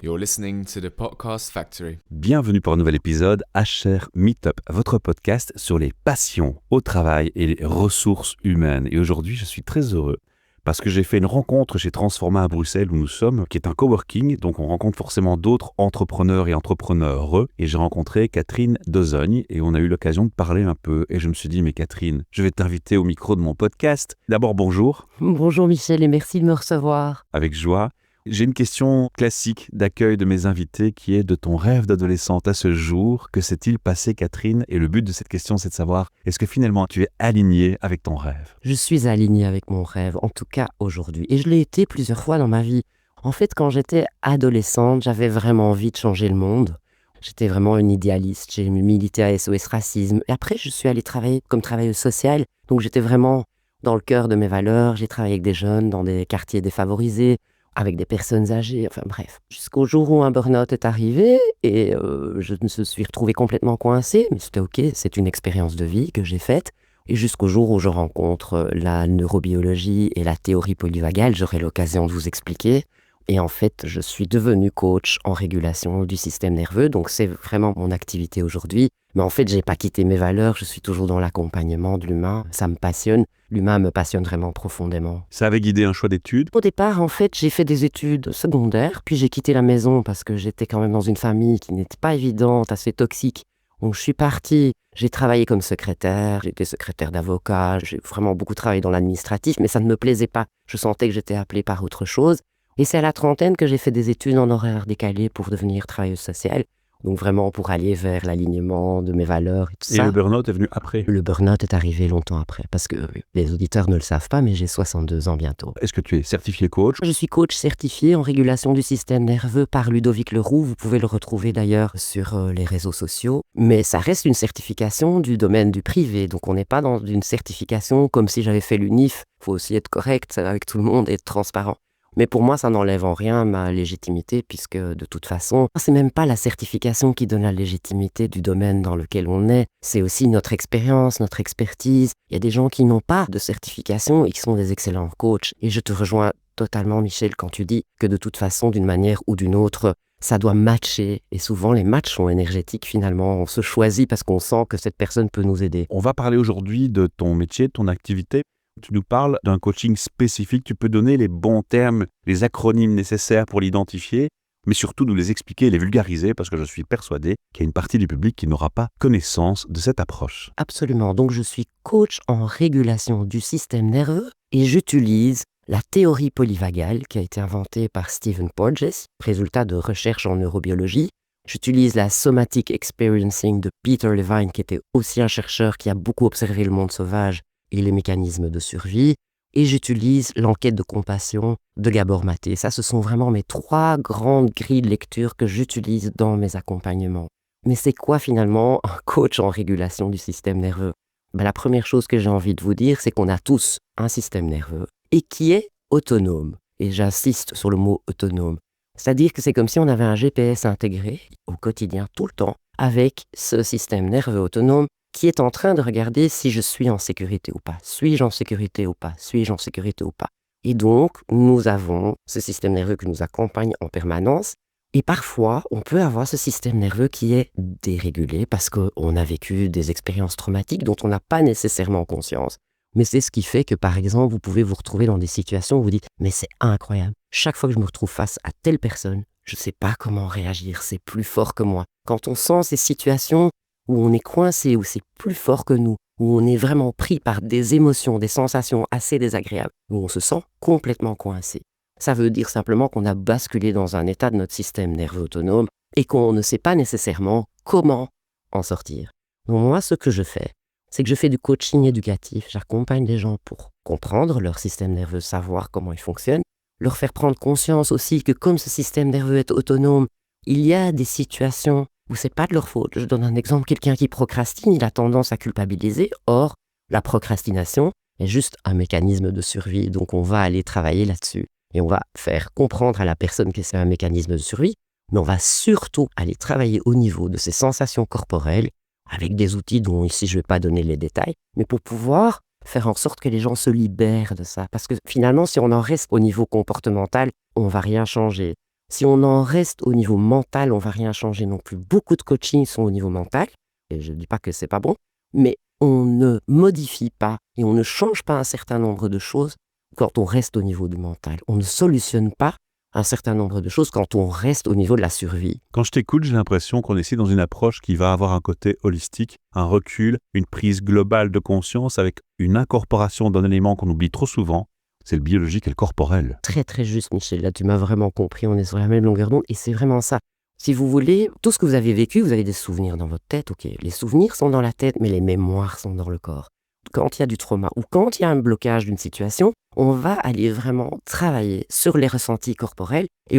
You're listening to the Podcast Factory. Bienvenue pour un nouvel épisode HR Meetup, votre podcast sur les passions au travail et les ressources humaines. Et aujourd'hui, je suis très heureux parce que j'ai fait une rencontre chez Transforma à Bruxelles où nous sommes, qui est un coworking. Donc on rencontre forcément d'autres entrepreneurs et entrepreneures. Et j'ai rencontré Catherine Dozogne et on a eu l'occasion de parler un peu. Et je me suis dit, mais Catherine, je vais t'inviter au micro de mon podcast. D'abord, bonjour. Bonjour Michel et merci de me recevoir. Avec joie. J'ai une question classique d'accueil de mes invités qui est de ton rêve d'adolescente à ce jour. Que s'est-il passé, Catherine? Et le but de cette question, c'est de savoir, est-ce que finalement tu es alignée avec ton rêve? Je suis alignée avec mon rêve, en tout cas aujourd'hui. Et je l'ai été plusieurs fois dans ma vie. En fait, quand j'étais adolescente, j'avais vraiment envie de changer le monde. J'étais vraiment une idéaliste. J'ai milité à SOS Racisme. Et après, je suis allée travailler comme travailleuse sociale. Donc j'étais vraiment dans le cœur de mes valeurs. J'ai travaillé avec des jeunes dans des quartiers défavorisés, avec des personnes âgées, enfin bref. Jusqu'au jour où un burn-out est arrivé et je me suis retrouvée complètement coincée, mais c'était ok, c'est une expérience de vie que j'ai faite. Et jusqu'au jour où je rencontre la neurobiologie et la théorie polyvagale, j'aurai l'occasion de vous expliquer. Et en fait, je suis devenue coach en régulation du système nerveux, donc c'est vraiment mon activité aujourd'hui. Mais en fait, j'ai pas quitté mes valeurs, je suis toujours dans l'accompagnement de l'humain, ça me passionne. L'humain me passionne vraiment profondément. Ça avait guidé un choix d'études? Au départ, en fait, j'ai fait des études secondaires, puis j'ai quitté la maison parce que j'étais quand même dans une famille qui n'était pas évidente, assez toxique. Donc je suis partie, j'ai travaillé comme secrétaire, j'étais secrétaire d'avocat, j'ai vraiment beaucoup travaillé dans l'administratif, mais ça ne me plaisait pas. Je sentais que j'étais appelée par autre chose. Et c'est à la trentaine que j'ai fait des études en horaire décalé pour devenir travailleuse sociale. Donc vraiment pour aller vers l'alignement de mes valeurs et tout ça. Et le burn-out est venu après? Le burn-out est arrivé longtemps après, parce que les auditeurs ne le savent pas, mais j'ai 62 ans bientôt. Est-ce que tu es certifié coach? Je suis coach certifié en régulation du système nerveux par Ludovic Leroux. Vous pouvez le retrouver d'ailleurs sur les réseaux sociaux. Mais ça reste une certification du domaine du privé, donc on n'est pas dans une certification comme si j'avais fait l'UNIF. Il faut aussi être correct avec tout le monde et être transparent. Mais pour moi, ça n'enlève en rien ma légitimité, puisque de toute façon, c'est même pas la certification qui donne la légitimité du domaine dans lequel on est. C'est aussi notre expérience, notre expertise. Il y a des gens qui n'ont pas de certification et qui sont des excellents coachs. Et je te rejoins totalement, Michel, quand tu dis que de toute façon, d'une manière ou d'une autre, ça doit matcher. Et souvent, les matchs sont énergétiques finalement. On se choisit parce qu'on sent que cette personne peut nous aider. On va parler aujourd'hui de ton métier, de ton activité. Tu nous parles d'un coaching spécifique. Tu peux donner les bons termes, les acronymes nécessaires pour l'identifier, mais surtout nous les expliquer et les vulgariser parce que je suis persuadé qu'il y a une partie du public qui n'aura pas connaissance de cette approche. Absolument. Donc, je suis coach en régulation du système nerveux et j'utilise la théorie polyvagale qui a été inventée par Stephen Porges, résultat de recherche en neurobiologie. J'utilise la somatic experiencing de Peter Levine, qui était aussi un chercheur qui a beaucoup observé le monde sauvage et les mécanismes de survie, et j'utilise l'enquête de compassion de Gabor Maté. Ça, ce sont vraiment mes 3 grandes grilles de lecture que j'utilise dans mes accompagnements. Mais c'est quoi finalement un coach en régulation du système nerveux? La première chose que j'ai envie de vous dire, c'est qu'on a tous un système nerveux et qui est autonome. Et j'insiste sur le mot autonome. C'est-à-dire que c'est comme si on avait un GPS intégré au quotidien, tout le temps, avec ce système nerveux autonome qui est en train de regarder si je suis en sécurité ou pas. Suis-je en sécurité ou pas? Suis-je en sécurité ou pas? Et donc, nous avons ce système nerveux qui nous accompagne en permanence. Et parfois, on peut avoir ce système nerveux qui est dérégulé parce qu'on a vécu des expériences traumatiques dont on n'a pas nécessairement conscience. Mais c'est ce qui fait que, par exemple, vous pouvez vous retrouver dans des situations où vous dites « Mais c'est incroyable, chaque fois que je me retrouve face à telle personne, je ne sais pas comment réagir, c'est plus fort que moi. » Quand on sent ces situations où on est coincé, où c'est plus fort que nous, où on est vraiment pris par des émotions, des sensations assez désagréables, où on se sent complètement coincé. Ça veut dire simplement qu'on a basculé dans un état de notre système nerveux autonome et qu'on ne sait pas nécessairement comment en sortir. Donc moi, ce que je fais, c'est que je fais du coaching éducatif. J'accompagne les gens pour comprendre leur système nerveux, savoir comment il fonctionne, leur faire prendre conscience aussi que comme ce système nerveux est autonome, il y a des situations où c'est pas de leur faute. Je donne un exemple, quelqu'un qui procrastine, il a tendance à culpabiliser. Or, la procrastination est juste un mécanisme de survie, donc on va aller travailler là-dessus. Et on va faire comprendre à la personne que c'est un mécanisme de survie, mais on va surtout aller travailler au niveau de ses sensations corporelles, avec des outils dont ici je ne vais pas donner les détails, mais pour pouvoir faire en sorte que les gens se libèrent de ça. Parce que finalement, si on en reste au niveau comportemental, on ne va rien changer. Si on en reste au niveau mental, on va rien changer non plus. Beaucoup de coachings sont au niveau mental, et je ne dis pas que c'est pas bon, mais on ne modifie pas et on ne change pas un certain nombre de choses quand on reste au niveau du mental. On ne solutionne pas un certain nombre de choses quand on reste au niveau de la survie. Quand je t'écoute, j'ai l'impression qu'on est ici dans une approche qui va avoir un côté holistique, un recul, une prise globale de conscience avec une incorporation d'un élément qu'on oublie trop souvent, c'est le biologique et le corporel. Très très juste, Michel, là tu m'as vraiment compris, on est sur la même longueur d'onde et c'est vraiment ça. Si vous voulez, tout ce que vous avez vécu, vous avez des souvenirs dans votre tête, ok. Les souvenirs sont dans la tête, mais les mémoires sont dans le corps. Quand il y a du trauma ou quand il y a un blocage d'une situation, on va aller vraiment travailler sur les ressentis corporels et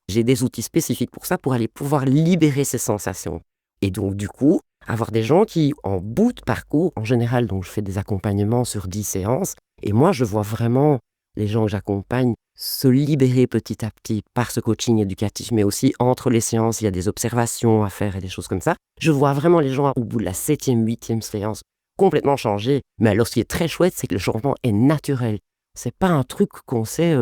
j'ai des outils spécifiques pour ça, pour aller pouvoir libérer ces sensations. Et donc du coup, avoir des gens qui, en bout de parcours, en général, donc je fais des accompagnements sur 10 séances, et moi je vois vraiment les gens que j'accompagne se libérer petit à petit par ce coaching éducatif, mais aussi entre les séances, il y a des observations à faire et des choses comme ça. Je vois vraiment les gens au bout de la 7e, 8e séance complètement changés. Mais alors ce qui est très chouette, c'est que le changement est naturel. C'est pas un truc qu'on sait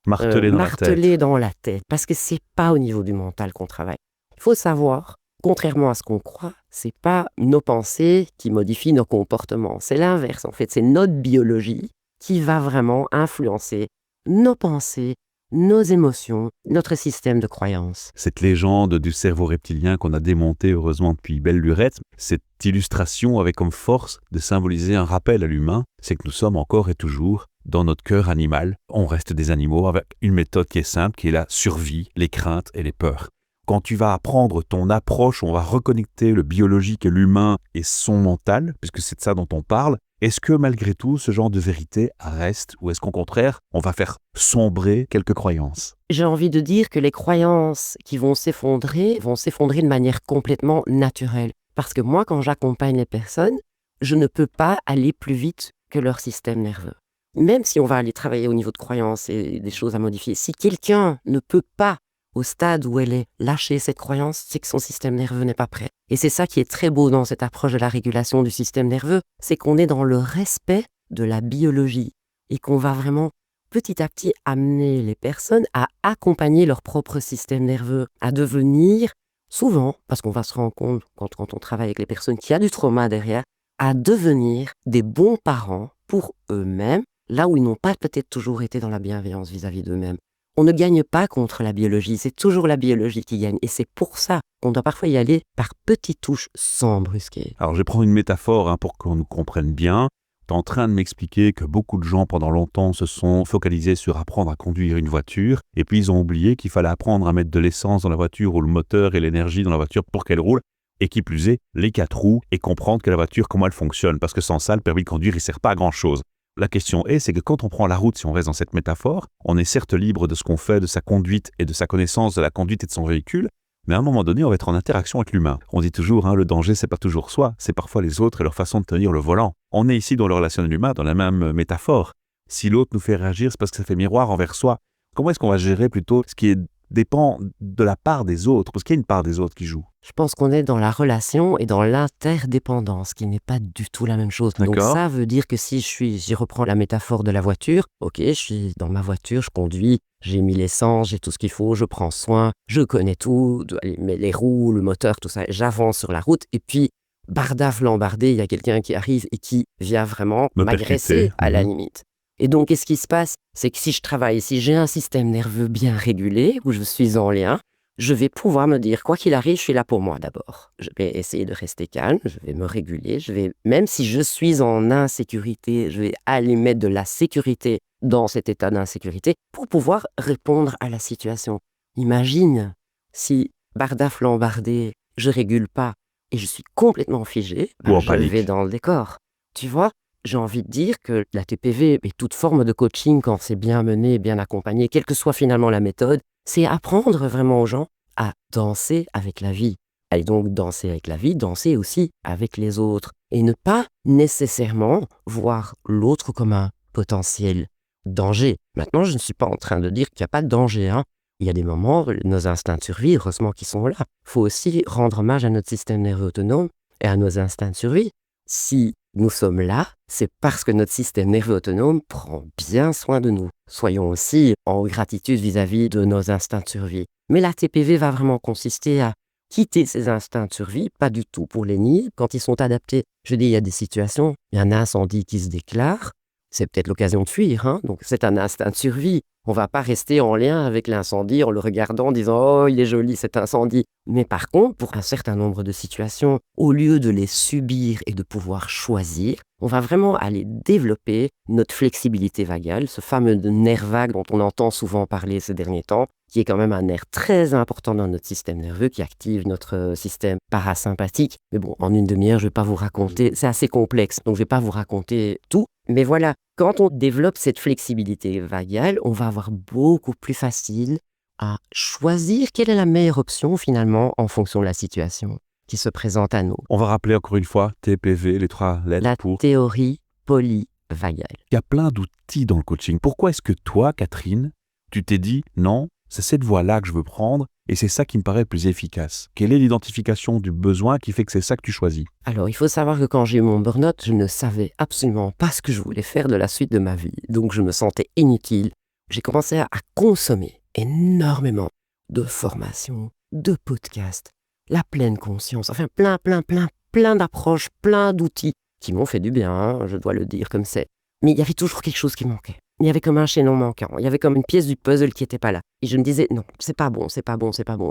marteler dans la tête, parce que c'est pas au niveau du mental qu'on travaille. Il faut savoir, contrairement à ce qu'on croit, c'est pas nos pensées qui modifient nos comportements. C'est l'inverse en fait, c'est notre biologie qui va vraiment influencer nos pensées, nos émotions, notre système de croyances. Cette légende du cerveau reptilien qu'on a démonté heureusement depuis belle lurette, cette illustration avait comme force de symboliser un rappel à l'humain, c'est que nous sommes encore et toujours dans notre cœur animal. On reste des animaux avec une méthode qui est simple, qui est la survie, les craintes et les peurs. Quand tu vas apprendre ton approche, on va reconnecter le biologique et l'humain et son mental, puisque c'est de ça dont on parle. Est-ce que malgré tout, ce genre de vérité reste, ou est-ce qu'au contraire, on va faire sombrer quelques croyances ? J'ai envie de dire que les croyances qui vont s'effondrer de manière complètement naturelle. Parce que moi, quand j'accompagne les personnes, je ne peux pas aller plus vite que leur système nerveux. Même si on va aller travailler au niveau de croyances et des choses à modifier, si quelqu'un ne peut pas, au stade où elle est, lâcher cette croyance, c'est que son système nerveux n'est pas prêt. Et c'est ça qui est très beau dans cette approche de la régulation du système nerveux, c'est qu'on est dans le respect de la biologie et qu'on va vraiment petit à petit amener les personnes à accompagner leur propre système nerveux, à devenir, souvent, parce qu'on va se rendre compte quand on travaille avec les personnes qu'il y a du trauma derrière, à devenir des bons parents pour eux-mêmes, là où ils n'ont pas peut-être toujours été dans la bienveillance vis-à-vis d'eux-mêmes. On ne gagne pas contre la biologie, c'est toujours la biologie qui gagne. Et c'est pour ça qu'on doit parfois y aller par petites touches sans brusquer. Alors je prends une métaphore pour qu'on nous comprenne bien. Tu es en train de m'expliquer que beaucoup de gens pendant longtemps se sont focalisés sur apprendre à conduire une voiture et puis ils ont oublié qu'il fallait apprendre à mettre de l'essence dans la voiture ou le moteur et l'énergie dans la voiture pour qu'elle roule. Et qui plus est, les 4 roues et comprendre que la voiture, comment elle fonctionne. Parce que sans ça, le permis de conduire, il ne sert pas à grand-chose. La question c'est que quand on prend la route, si on reste dans cette métaphore, on est certes libre de ce qu'on fait, de sa conduite et de sa connaissance de la conduite et de son véhicule, mais à un moment donné, on va être en interaction avec l'humain. On dit toujours, le danger, c'est pas toujours soi, c'est parfois les autres et leur façon de tenir le volant. On est ici dans le relationnel humain, dans la même métaphore. Si l'autre nous fait réagir, c'est parce que ça fait miroir envers soi. Comment est-ce qu'on va gérer plutôt ce qui dépend de la part des autres, parce qu'il y a une part des autres qui joue. Je pense qu'on est dans la relation et dans l'interdépendance, qui n'est pas du tout la même chose. D'accord. Donc ça veut dire que si j'y reprends la métaphore de la voiture, ok, je suis dans ma voiture, je conduis, j'ai mis l'essence, j'ai tout ce qu'il faut, je prends soin, je connais tout, les roues, le moteur, tout ça, j'avance sur la route, et puis, bardaf lambardé, il y a quelqu'un qui arrive et qui vient vraiment m'agresser à la limite. Et donc, qu'est-ce qui se passe? C'est que si je travaille, si j'ai un système nerveux bien régulé, où je suis en lien, je vais pouvoir me dire, quoi qu'il arrive, je suis là pour moi d'abord. Je vais essayer de rester calme, je vais me réguler, même si je suis en insécurité, je vais aller mettre de la sécurité dans cet état d'insécurité pour pouvoir répondre à la situation. Imagine si, bardaf lambardé, je régule pas et je suis complètement figé, je vais dans le décor. Tu vois? J'ai envie de dire que la TPV et toute forme de coaching, quand c'est bien mené, bien accompagné, quelle que soit finalement la méthode, c'est apprendre vraiment aux gens à danser avec la vie. Et donc danser avec la vie, danser aussi avec les autres. Et ne pas nécessairement voir l'autre comme un potentiel danger. Maintenant, je ne suis pas en train de dire qu'il n'y a pas de danger. Il y a des moments, nos instincts de survie, heureusement qu'ils sont là. Il faut aussi rendre hommage à notre système nerveux autonome et à nos instincts de survie. Si nous sommes là, c'est parce que notre système nerveux autonome prend bien soin de nous. Soyons aussi en gratitude vis-à-vis de nos instincts de survie. Mais la TPV va vraiment consister à quitter ces instincts de survie, pas du tout pour les nier. Quand ils sont adaptés, je dis, il y a des situations, il y a un incendie qui se déclare, c'est peut-être l'occasion de fuir, hein, donc c'est un instinct de survie. On ne va pas rester en lien avec l'incendie en le regardant en disant « Oh, il est joli cet incendie ». Mais par contre, pour un certain nombre de situations, au lieu de les subir et de pouvoir choisir, on va vraiment aller développer notre flexibilité vagale, ce fameux nerf vague dont on entend souvent parler ces derniers temps, qui est quand même un nerf très important dans notre système nerveux, qui active notre système parasympathique. Mais bon, en une demi-heure, je ne vais pas vous raconter, c'est assez complexe, donc je ne vais pas vous raconter tout. Mais voilà, quand on développe cette flexibilité vagale, on va avoir beaucoup plus facile à choisir quelle est la meilleure option finalement en fonction de la situation qui se présente à nous. On va rappeler encore une fois TPV, les 3 lettres La pour... théorie polyvagale. Il y a plein d'outils dans le coaching. Pourquoi est-ce que toi, Catherine, tu t'es dit non, c'est cette voie-là que je veux prendre et c'est ça qui me paraît le plus efficace? Quelle est l'identification du besoin qui fait que c'est ça que tu choisis? Alors, il faut savoir que quand j'ai eu mon burn-out, je ne savais absolument pas ce que je voulais faire de la suite de ma vie. Donc, je me sentais inutile. J'ai commencé à consommer énormément de formations, de podcasts, la pleine conscience, enfin plein d'approches, plein d'outils qui m'ont fait du bien, hein, je dois le dire comme c'est. Mais il y avait toujours quelque chose qui manquait. Il y avait comme un chaînon manquant, il y avait comme une pièce du puzzle qui n'était pas là. Et je me disais, non, c'est pas bon.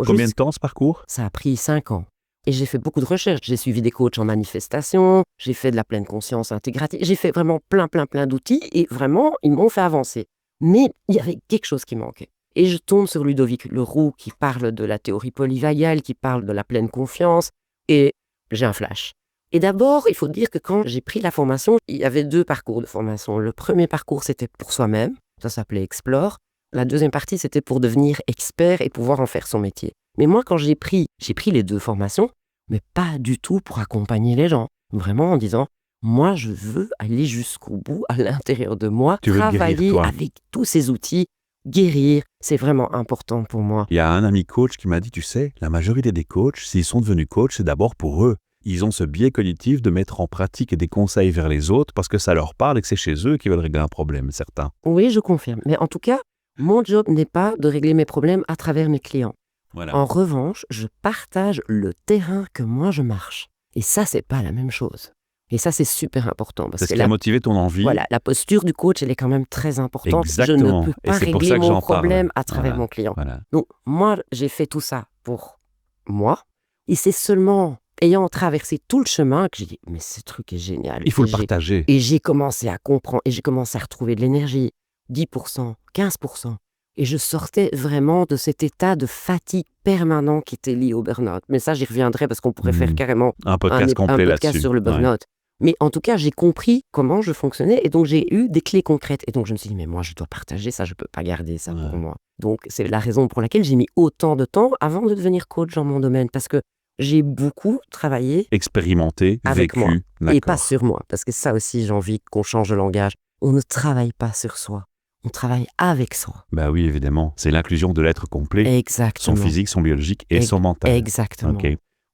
Combien de temps ce parcours? Ça a pris 5 ans. Et j'ai fait beaucoup de recherches. J'ai suivi des coachs en manifestation, j'ai fait de la pleine conscience intégrative, j'ai fait vraiment plein d'outils et vraiment, ils m'ont fait avancer. Mais il y avait quelque chose qui manquait. Et je tombe sur Ludovic Leroux qui parle de la théorie polyvagale, qui parle de la pleine confiance, et j'ai un flash. Et d'abord, il faut dire que quand j'ai pris la formation, il y avait 2 parcours de formation. Le premier parcours, c'était pour soi-même, ça s'appelait Explore. La deuxième partie, c'était pour devenir expert et pouvoir en faire son métier. Mais moi, quand j'ai pris les 2 formations, mais pas du tout pour accompagner les gens. Vraiment en disant, moi, je veux aller jusqu'au bout, à l'intérieur de moi, Tu veux te travailler guérir, toi. avec tous ces outils, guérir, c'est vraiment important pour moi. Il y a un ami coach qui m'a dit, tu sais, la majorité des coachs, s'ils sont devenus coachs, c'est d'abord pour eux. Ils ont ce biais cognitif de mettre en pratique des conseils vers les autres parce que ça leur parle et que c'est chez eux qu'ils veulent régler un problème, certains. Oui, je confirme. Mais en tout cas, mon job n'est pas de régler mes problèmes à travers mes clients. Voilà. En revanche, je partage le terrain que moi je marche. Et ça, c'est pas la même chose. Et ça, c'est super important. Parce C'est ce que qui a motivé ton envie. voilà, la posture du coach, elle est quand même très importante. Exactement. Je ne peux Et pas c'est pour régler ça que mon j'en parle. problème à travers Voilà. mon client. Voilà. Donc, moi, j'ai fait tout ça pour moi. Et c'est seulement ayant traversé tout le chemin que j'ai dit, mais ce truc est génial. Il faut Et le partager. Et j'ai commencé à comprendre, et j'ai commencé à retrouver de l'énergie. 10%, 15%. Et je sortais vraiment de cet état de fatigue permanent qui était lié au burn-out. Mais ça, j'y reviendrai parce qu'on pourrait faire carrément Un podcast un complet podcast là-dessus. sur le burn-out. Mais en tout cas, j'ai compris comment je fonctionnais et donc j'ai eu des clés concrètes. Et donc je me suis dit, mais moi, je dois partager ça, je ne peux pas garder ça pour moi. Donc c'est la raison pour laquelle j'ai mis autant de temps avant de devenir coach dans mon domaine. Parce que j'ai beaucoup travaillé Expérimenté, avec vécu. moi D'accord. et pas sur moi. Parce que ça aussi, j'ai envie qu'on change de langage. On ne travaille pas sur soi, on travaille avec soi. Bah oui, évidemment. C'est l'inclusion de l'être complet, Exactement. son physique, son biologique et son mental. Exactement. Ok.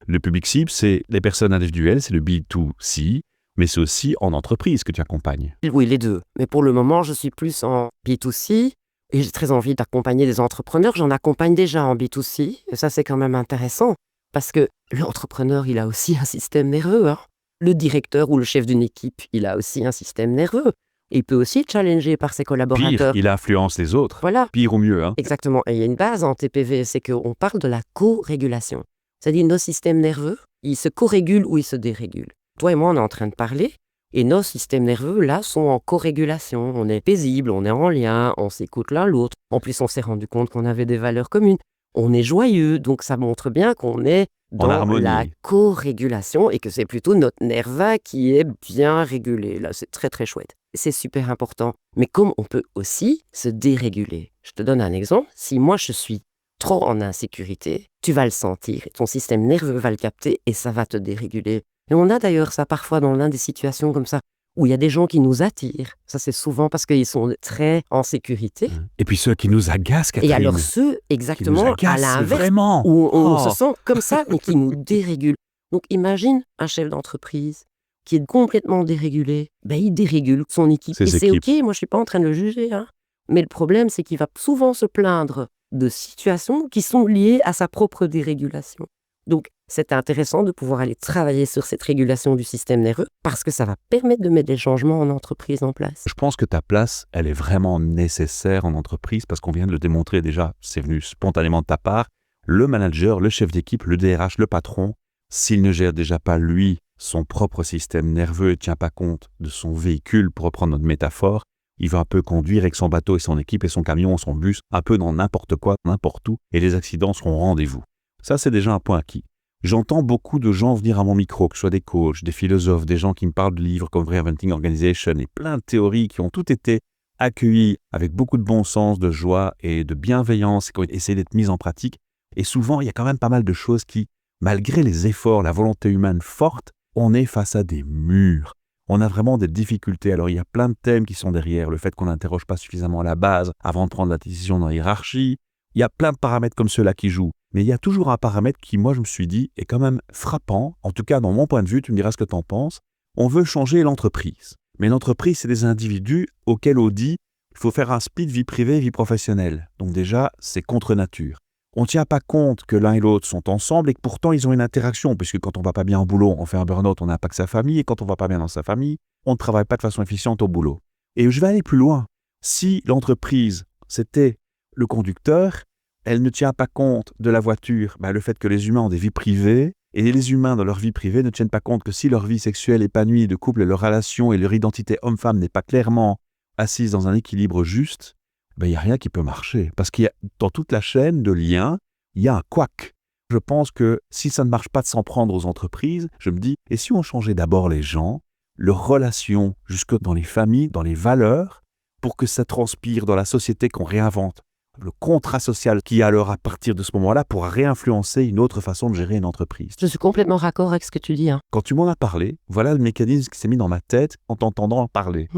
Le public cible, c'est les personnes individuelles, c'est le B2C, mais c'est aussi en entreprise que tu accompagnes. Oui, les deux. Mais pour le moment, je suis plus en B2C et j'ai très envie d'accompagner des entrepreneurs. J'en accompagne déjà en B2C et ça, c'est quand même intéressant parce que l'entrepreneur, il a aussi un système nerveux. Hein. Le directeur ou le chef d'une équipe, il a aussi un système nerveux. Et il peut aussi être challengé par ses Pire, collaborateurs. il influence les autres. Voilà. Pire ou mieux, hein. Exactement. Et il y a une base en TPV, c'est qu'on parle de la co-régulation. C'est-à-dire nos systèmes nerveux, ils se co-régulent ou ils se dérégulent. Toi et moi, on est en train de parler et nos systèmes nerveux, là, sont en co-régulation. On est paisible, on est en lien, on s'écoute l'un l'autre. En plus, on s'est rendu compte qu'on avait des valeurs communes. On est joyeux, donc ça montre bien qu'on est dans harmonie. la co-régulation et que c'est plutôt notre nerf vague qui est bien régulé. Là, c'est très, très chouette. C'est super important. Mais comme on peut aussi se déréguler. Je te donne un exemple. Si moi, je suis trop en insécurité, tu vas le sentir. Ton système nerveux va le capter et ça va te déréguler. Et on a d'ailleurs ça parfois dans l'un des situations comme ça, où il y a des gens qui nous attirent. Ça, c'est souvent parce qu'ils sont très en sécurité. Et puis ceux qui nous agacent, Catherine. Et alors ceux, qui nous exactement, à agacent, l'inverse, vraiment. où on Oh. se sent comme ça, mais qui nous dérégulent. Donc imagine un chef d'entreprise qui est complètement dérégulé, il dérégule son équipe. Ses Et c'est équipes. OK, moi je suis pas en train de le juger, hein. Mais le problème, c'est qu'il va souvent se plaindre de situations qui sont liées à sa propre dérégulation. Donc, c'est intéressant de pouvoir aller travailler sur cette régulation du système nerveux parce que ça va permettre de mettre des changements en entreprise en place. Je pense que ta place, elle est vraiment nécessaire en entreprise parce qu'on vient de le démontrer déjà, c'est venu spontanément de ta part. Le manager, le chef d'équipe, le DRH, le patron, s'il ne gère déjà pas, lui, son propre système nerveux et ne tient pas compte de son véhicule, pour reprendre notre métaphore, il va un peu conduire avec son bateau et son équipe et son camion, son bus, un peu dans n'importe quoi, n'importe où, et les accidents seront au rendez-vous. Ça, c'est déjà un point acquis. J'entends beaucoup de gens venir à mon micro, que ce soit des coachs, des philosophes, des gens qui me parlent de livres comme Reinventing Organization et plein de théories qui ont toutes été accueillies avec beaucoup de bon sens, de joie et de bienveillance et qui ont essayé d'être mises en pratique. Et souvent, il y a quand même pas mal de choses qui, malgré les efforts, la volonté humaine forte, on est face à des murs. On a vraiment des difficultés. Alors, il y a plein de thèmes qui sont derrière. Le fait qu'on n'interroge pas suffisamment à la base avant de prendre la décision dans la hiérarchie. Il y a plein de paramètres comme ceux-là qui jouent. Mais il y a toujours un paramètre qui, moi, je me suis dit, est quand même frappant. En tout cas, dans mon point de vue, tu me diras ce que tu en penses. On veut changer l'entreprise. Mais l'entreprise, c'est des individus auxquels on dit il faut faire un split vie privée et vie professionnelle. Donc déjà, c'est contre nature. On ne tient pas compte que l'un et l'autre sont ensemble et que pourtant ils ont une interaction, puisque quand on ne va pas bien au boulot, on fait un burn-out, on impacte sa famille, et quand on ne va pas bien dans sa famille, on ne travaille pas de façon efficiente au boulot. Et je vais aller plus loin. Si l'entreprise, c'était le conducteur, elle ne tient pas compte de la voiture, le fait que les humains ont des vies privées, et les humains dans leur vie privée ne tiennent pas compte que si leur vie sexuelle épanouie de couple, leur relation et leur identité homme-femme n'est pas clairement assise dans un équilibre juste, il n'y a rien qui peut marcher. Parce qu'il y a, dans toute la chaîne de liens, il y a un couac. Je pense que si ça ne marche pas de s'en prendre aux entreprises, je me dis, et si on changeait d'abord les gens, leurs relations, jusque dans les familles, dans les valeurs, pour que ça transpire dans la société qu'on réinvente. Le contrat social qui, alors, à partir de ce moment-là, pourra réinfluencer une autre façon de gérer une entreprise. Je suis complètement raccord avec ce que tu dis. Quand tu m'en as parlé, voilà le mécanisme qui s'est mis dans ma tête en t'entendant en parler.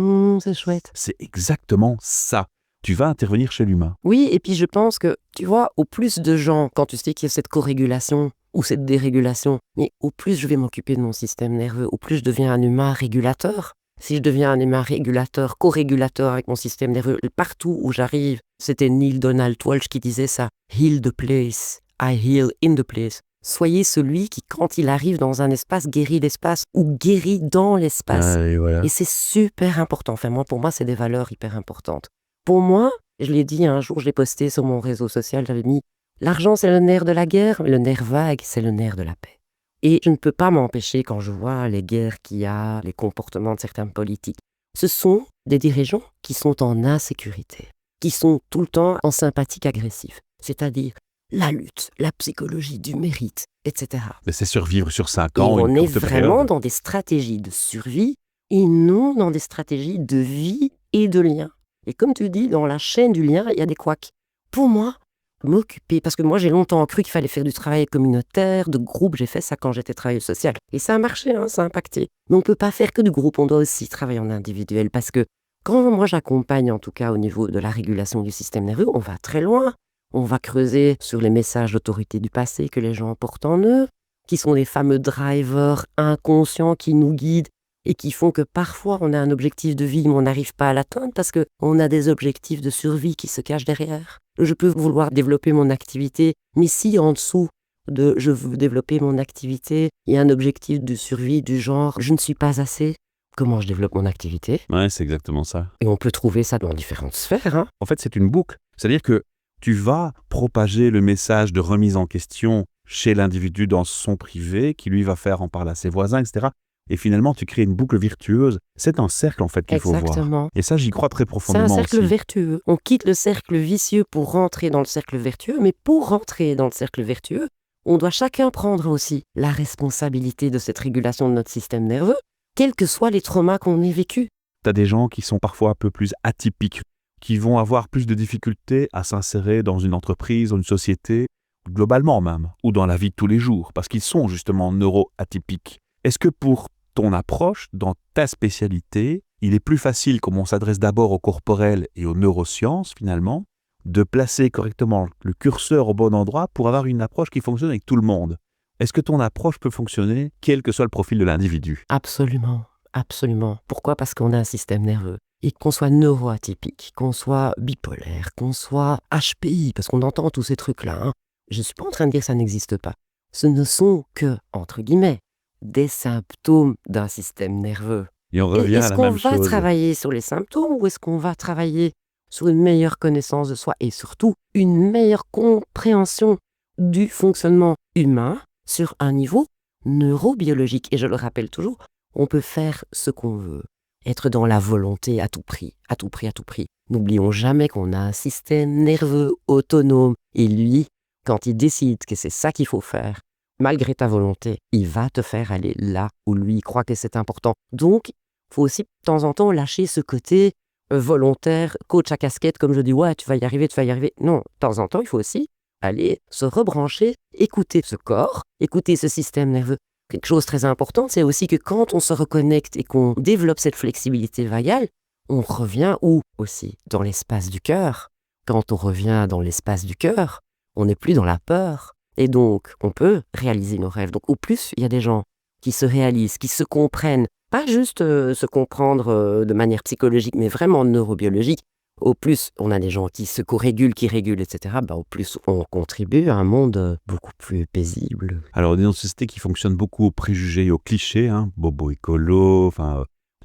C'est chouette. C'est exactement ça. Tu vas intervenir chez l'humain. Oui, et puis je pense que, tu vois, au plus de gens, quand tu sais qu'il y a cette corrégulation ou cette dérégulation, mais au plus je vais m'occuper de mon système nerveux, au plus je deviens un humain régulateur. Si je deviens un humain régulateur, co-régulateur avec mon système nerveux, partout où j'arrive, c'était Neil Donald Walsh qui disait ça, « Heal the place, I heal in the place ». Soyez celui qui, quand il arrive dans un espace, guérit l'espace ou guérit dans l'espace. Et voilà. Et c'est super important. Enfin, pour moi, c'est des valeurs hyper importantes. Pour moi, je l'ai dit un jour, je l'ai posté sur mon réseau social, j'avais mis « L'argent, c'est le nerf de la guerre, mais le nerf vague, c'est le nerf de la paix ». Et je ne peux pas m'empêcher, quand je vois les guerres qu'il y a, les comportements de certains politiques, ce sont des dirigeants qui sont en insécurité, qui sont tout le temps en sympathique agressif, c'est-à-dire la lutte, la psychologie du mérite, etc. Mais c'est survivre sur 5 Et ans. on est courte vraiment période. dans des stratégies de survie et non dans des stratégies de vie et de lien. Et comme tu dis, dans la chaîne du lien, il y a des couacs. Pour moi, m'occuper, parce que moi j'ai longtemps cru qu'il fallait faire du travail communautaire, de groupe, j'ai fait ça quand j'étais travailleuse sociale. Et ça a marché, ça a impacté. Mais on ne peut pas faire que du groupe, on doit aussi travailler en individuel, parce que quand moi j'accompagne, en tout cas au niveau de la régulation du système nerveux, on va très loin. On va creuser sur les messages d'autorité du passé que les gens portent en eux, qui sont les fameux drivers inconscients qui nous guident et qui font que parfois on a un objectif de vie mais on n'arrive pas à l'atteindre parce qu'on a des objectifs de survie qui se cachent derrière. Je peux vouloir développer mon activité, mais si en dessous de « je veux développer mon activité », il y a un objectif de survie du genre « je ne suis pas assez », comment je développe mon activité? Ouais, c'est exactement ça. Et on peut trouver ça dans différentes sphères. En fait, c'est une boucle. C'est-à-dire que tu vas propager le message de remise en question chez l'individu dans son privé, qui lui va faire en parler à ses voisins, etc. Et finalement, tu crées une boucle virtueuse. C'est un cercle, en fait, qu'il faut voir. Exactement. Et ça, j'y crois très C'est profondément un cercle aussi. vertueux. On quitte le cercle vicieux pour rentrer dans le cercle vertueux, mais pour rentrer dans le cercle vertueux, on doit chacun prendre aussi la responsabilité de cette régulation de notre système nerveux, quels que soient les traumas qu'on ait vécus. Tu as des gens qui sont parfois un peu plus atypiques, qui vont avoir plus de difficultés à s'insérer dans une entreprise, dans une société, globalement même, ou dans la vie de tous les jours, parce qu'ils sont justement neuro-atypiques. Est-ce que pour ton approche, dans ta spécialité, il est plus facile, comme on s'adresse d'abord au corporel et aux neurosciences finalement, de placer correctement le curseur au bon endroit pour avoir une approche qui fonctionne avec tout le monde? est-ce que ton approche peut fonctionner, quel que soit le profil de l'individu? Absolument, absolument. Pourquoi? Parce qu'on a un système nerveux. Et qu'on soit neuroatypique, qu'on soit bipolaire, qu'on soit HPI, parce qu'on entend tous ces trucs-là. Hein. Je ne suis pas en train de dire que ça n'existe pas. Ce ne sont que, entre guillemets, des symptômes d'un système nerveux. Et on revient à la même chose. Est-ce qu'on va travailler sur les symptômes ou est-ce qu'on va travailler sur une meilleure connaissance de soi et surtout une meilleure compréhension du fonctionnement humain sur un niveau neurobiologique? Et je le rappelle toujours, on peut faire ce qu'on veut. Être dans la volonté à tout prix, à tout prix, à tout prix. N'oublions jamais qu'on a un système nerveux autonome. Et lui, quand il décide que c'est ça qu'il faut faire, malgré ta volonté, il va te faire aller là où lui croit que c'est important. Donc, il faut aussi de temps en temps lâcher ce côté volontaire, coach à casquette, comme je dis, ouais, tu vas y arriver, tu vas y arriver. Non, de temps en temps, il faut aussi aller se rebrancher, écouter ce corps, écouter ce système nerveux. Quelque chose de très important, c'est aussi que quand on se reconnecte et qu'on développe cette flexibilité vagale, on revient où aussi? Dans l'espace du cœur. Quand on revient dans l'espace du cœur, on n'est plus dans la peur. Et donc, on peut réaliser nos rêves. Donc, au plus, il y a des gens qui se réalisent, qui se comprennent, pas juste se comprendre de manière psychologique, mais vraiment neurobiologique. Au plus, on a des gens qui se co-régulent, qui régulent, etc. Au plus, on contribue à un monde beaucoup plus paisible. Alors, on est dans une société qui fonctionne beaucoup aux préjugés et aux clichés, hein. Bobo écolo,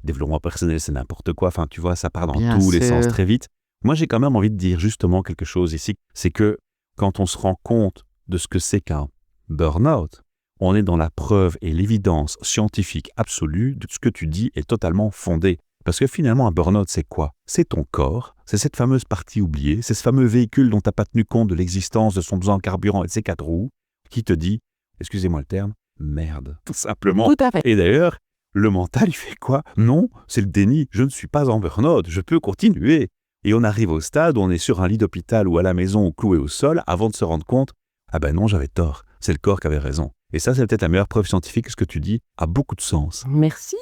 développement personnel, c'est n'importe quoi. Tu vois, ça part dans Bien tous les sûr. sens très vite. Moi, j'ai quand même envie de dire justement quelque chose ici. C'est que quand on se rend compte de ce que c'est qu'un burn-out, on est dans la preuve et l'évidence scientifique absolue de ce que tu dis est totalement fondé. Parce que finalement, un burn-out, c'est quoi? C'est ton corps, c'est cette fameuse partie oubliée, c'est ce fameux véhicule dont tu n'as pas tenu compte de l'existence, de son besoin en carburant et de ses 4 roues, qui te dit, excusez-moi le terme, merde, tout simplement. Tout à fait. Et d'ailleurs, le mental, il fait quoi? Non, c'est le déni, je ne suis pas en burn-out, je peux continuer. Et on arrive au stade où on est sur un lit d'hôpital ou à la maison ou cloué au sol avant de se rendre compte, ah ben non, j'avais tort, c'est le corps qui avait raison. Et ça, c'est peut-être la meilleure preuve scientifique que ce que tu dis a beaucoup de sens. Merci,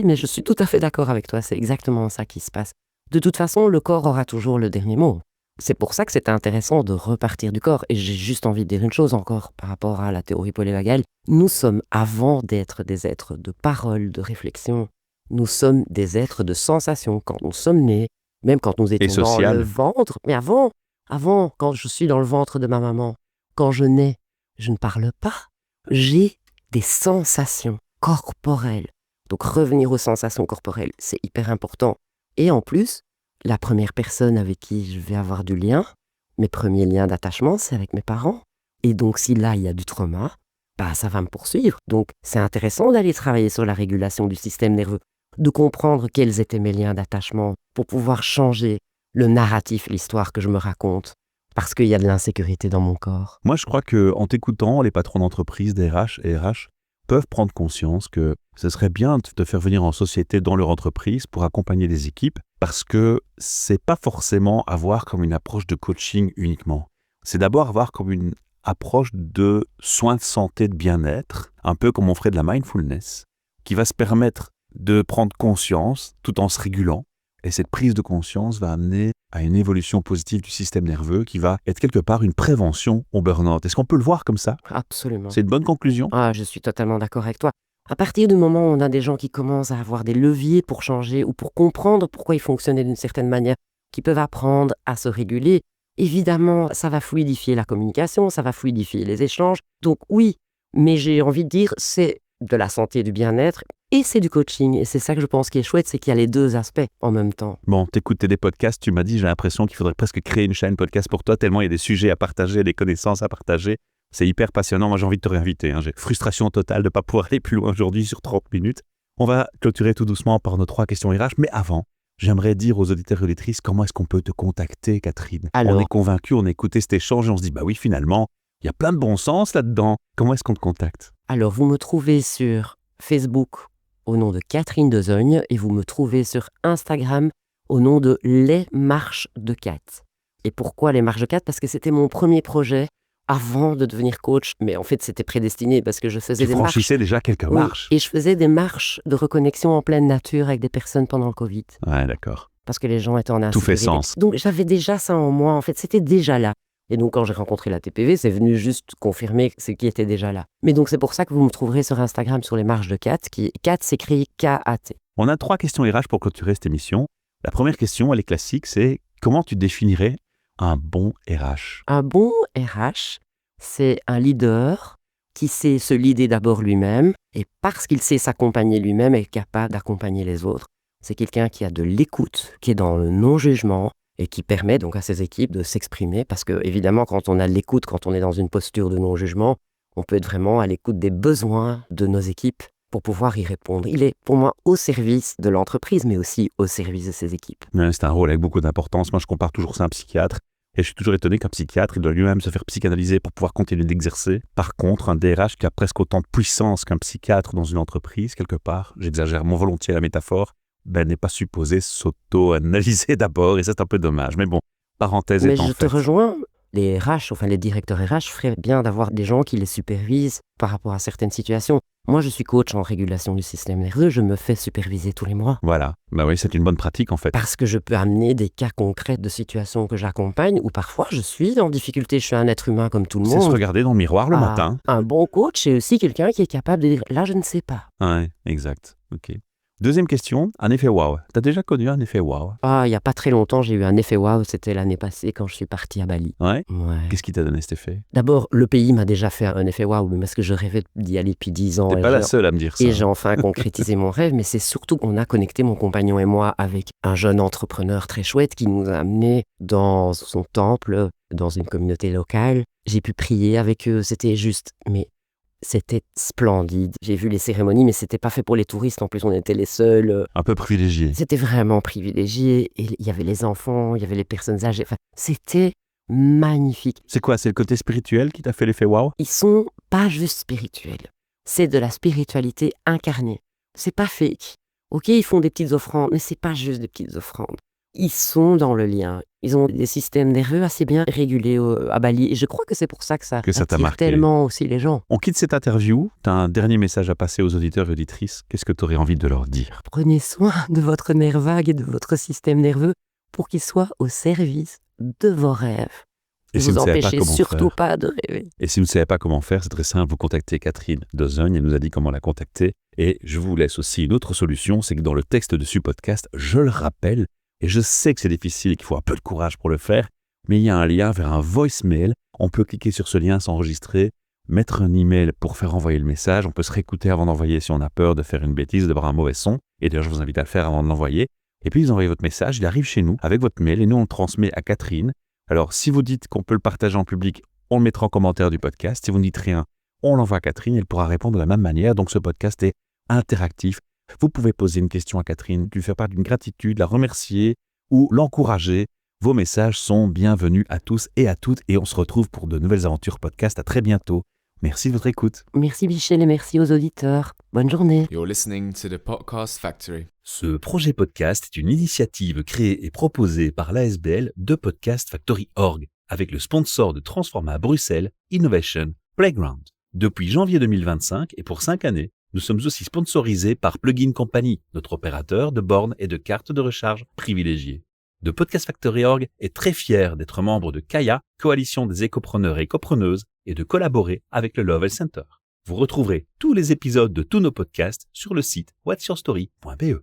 mais je suis tout à fait d'accord avec toi, c'est exactement ça qui se passe. De toute façon, le corps aura toujours le dernier mot. C'est pour ça que c'est intéressant de repartir du corps. Et j'ai juste envie de dire une chose encore par rapport à la théorie polyvagale. Nous sommes, avant d'être des êtres de parole, de réflexion, nous sommes des êtres de sensation. Quand nous sommes nés, même quand nous étions dans social. le ventre, mais avant, quand je suis dans le ventre de ma maman, quand je nais, je ne parle pas. J'ai des sensations corporelles. Donc revenir aux sensations corporelles, c'est hyper important. Et en plus, la première personne avec qui je vais avoir du lien, mes premiers liens d'attachement, c'est avec mes parents. Et donc si là, il y a du trauma, ça va me poursuivre. Donc c'est intéressant d'aller travailler sur la régulation du système nerveux, de comprendre quels étaient mes liens d'attachement pour pouvoir changer le narratif, l'histoire que je me raconte. Parce qu'il y a de l'insécurité dans mon corps. Moi, je crois qu'en t'écoutant, les patrons d'entreprise, des RH et RH peuvent prendre conscience que ce serait bien de te faire venir en société dans leur entreprise pour accompagner les équipes, parce que c'est pas forcément avoir comme une approche de coaching uniquement. C'est d'abord avoir comme une approche de soins de santé, de bien-être, un peu comme on ferait de la mindfulness, qui va se permettre de prendre conscience tout en se régulant. Et cette prise de conscience va amener à une évolution positive du système nerveux qui va être quelque part une prévention au burn-out. Est-ce qu'on peut le voir comme ça? Absolument. C'est une bonne conclusion? Je suis totalement d'accord avec toi. À partir du moment où on a des gens qui commencent à avoir des leviers pour changer ou pour comprendre pourquoi ils fonctionnaient d'une certaine manière, qui peuvent apprendre à se réguler, évidemment, ça va fluidifier la communication, ça va fluidifier les échanges. Donc oui, mais j'ai envie de dire, c'est de la santé et du bien-être et c'est du coaching. Et c'est ça que je pense qui est chouette, c'est qu'il y a les deux aspects en même temps. Bon, t'écoutes des podcasts, tu m'as dit, j'ai l'impression qu'il faudrait presque créer une chaîne podcast pour toi, tellement il y a des sujets à partager, des connaissances à partager. C'est hyper passionnant, moi j'ai envie de te réinviter. Hein. J'ai frustration totale de ne pas pouvoir aller plus loin aujourd'hui sur 30 minutes. On va clôturer tout doucement par nos 3 questions RH, mais avant, j'aimerais dire aux auditeurs et auditrices comment est-ce qu'on peut te contacter, Catherine. Alors, on est convaincus, on a écouté cet échange et on se dit, bah oui, finalement, il y a plein de bon sens là-dedans. Comment est-ce qu'on te contacte? Alors, vous me trouvez sur Facebook au nom de Catherine Dezogne et vous me trouvez sur Instagram au nom de Les Marches de Cat. Et pourquoi Les Marches de Cat? Parce que c'était mon premier projet avant de devenir coach, mais en fait c'était prédestiné parce que je faisais Tu des marches. franchissais déjà quelques Oui, marches. et je faisais des marches de reconnexion en pleine nature avec des personnes pendant le Covid. Ouais, d'accord. Parce que les gens étaient en Tout fait insécurité. sens. Donc j'avais déjà ça en moi, en fait, c'était déjà là. Et donc, quand j'ai rencontré la TPV, c'est venu juste confirmer ce qui était déjà là. Mais donc, c'est pour ça que vous me trouverez sur Instagram sur les marches de Kat. Kat s'écrit K-A-T. On a 3 questions RH pour clôturer cette émission. La première question, elle est classique, c'est comment tu définirais un bon RH? Un bon RH, c'est un leader qui sait se leader d'abord lui-même, et parce qu'il sait s'accompagner lui-même, est capable d'accompagner les autres. C'est quelqu'un qui a de l'écoute, qui est dans le non-jugement, et qui permet donc à ses équipes de s'exprimer, parce que évidemment, quand on a de l'écoute, quand on est dans une posture de non-jugement, on peut être vraiment à l'écoute des besoins de nos équipes pour pouvoir y répondre. Il est pour moi au service de l'entreprise, mais aussi au service de ses équipes. Ouais, c'est un rôle avec beaucoup d'importance. Moi, je compare toujours ça à un psychiatre. Et je suis toujours étonné qu'un psychiatre, il doit lui-même se faire psychanalyser pour pouvoir continuer d'exercer. Par contre, un DRH qui a presque autant de puissance qu'un psychiatre dans une entreprise, quelque part, j'exagère volontiers la métaphore, n'est pas supposé s'auto-analyser d'abord, et ça, c'est un peu dommage. Mais bon, parenthèse Mais étant je te faite. rejoins, les RH, enfin les directeurs RH, feraient bien d'avoir des gens qui les supervisent par rapport à certaines situations. Moi, je suis coach en régulation du système nerveux, je me fais superviser tous les mois. Voilà, bah oui, c'est une bonne pratique en fait. Parce que je peux amener des cas concrets de situations que j'accompagne, où parfois je suis en difficulté, je suis un être humain comme tout le C'est se monde. regarder dans le miroir le matin. Un bon coach, c'est aussi quelqu'un qui est capable de dire « là, je ne sais pas ». Ouais, exact. Ok. Deuxième question, un effet waouh. T'as déjà connu un effet waouh? Ah, il n'y a pas très longtemps, j'ai eu un effet waouh, c'était l'année passée quand je suis parti à Bali. Ouais. Ouais. Qu'est-ce qui t'a donné cet effet? D'abord, le pays m'a déjà fait un effet waouh, parce que je rêvais d'y aller depuis 10 ans. T'es pas la seule à me dire ça. Et j'ai enfin concrétisé mon rêve, mais c'est surtout qu'on a connecté, mon compagnon et moi, avec un jeune entrepreneur très chouette qui nous a amenés dans son temple, dans une communauté locale. J'ai pu prier avec eux, c'était juste, mais c'était splendide. J'ai vu les cérémonies, mais c'était pas fait pour les touristes, en plus on était les seuls. Un peu privilégié. C'était vraiment privilégié, et il y avait les enfants, il y avait les personnes âgées, enfin, c'était magnifique. C'est quoi? C'est le côté spirituel qui t'a fait l'effet waouh? Ils sont pas juste spirituels, c'est de la spiritualité incarnée. C'est pas fake. Ok, ils font des petites offrandes, mais c'est pas juste des petites offrandes. Ils sont dans le lien. Ils ont des systèmes nerveux assez bien régulés à Bali. Et je crois que c'est pour ça que ça t'a attire marqué. tellement aussi les gens. On quitte cette interview. T'as un dernier message à passer aux auditeurs et auditrices. Qu'est-ce que t'aurais envie de leur dire? Prenez soin de votre nerf vague et de votre système nerveux pour qu'il soit au service de vos rêves. Et si vous vous ne savez pas empêchez comment surtout faire, pas de rêver. et si vous ne savez pas comment faire, c'est très simple, vous contactez Catherine Dozogne, elle nous a dit comment la contacter. Et je vous laisse aussi une autre solution, c'est que dans le texte de ce podcast, je le rappelle, et je sais que c'est difficile et qu'il faut un peu de courage pour le faire, mais il y a un lien vers un voicemail. On peut cliquer sur ce lien, s'enregistrer, mettre un email pour faire envoyer le message. On peut se réécouter avant d'envoyer si on a peur de faire une bêtise, d'avoir un mauvais son. Et d'ailleurs, je vous invite à le faire avant de l'envoyer. Et puis, vous envoyez votre message, il arrive chez nous avec votre mail et nous, on le transmet à Catherine. Alors, si vous dites qu'on peut le partager en public, on le mettra en commentaire du podcast. Si vous ne dites rien, on l'envoie à Catherine, elle pourra répondre de la même manière. Donc, ce podcast est interactif. Vous pouvez poser une question à Catherine, lui faire part d'une gratitude, la remercier ou l'encourager. Vos messages sont bienvenus à tous et à toutes et on se retrouve pour de nouvelles aventures podcast. À très bientôt. Merci de votre écoute. Merci Michel et merci aux auditeurs. Bonne journée. You're listening to the Podcast Factory. Ce projet podcast est une initiative créée et proposée par l'ASBL de Podcast Factory Org avec le sponsor de Transforma Bruxelles Innovation Playground. Depuis janvier 2025 et pour 5 années, nous sommes aussi sponsorisés par Plugin Company, notre opérateur de bornes et de cartes de recharge privilégiées. The Podcast Factory Org est très fier d'être membre de Kaya, coalition des écopreneurs et écopreneuses, et de collaborer avec le Lovell Center. Vous retrouverez tous les épisodes de tous nos podcasts sur le site whatsyourstory.be.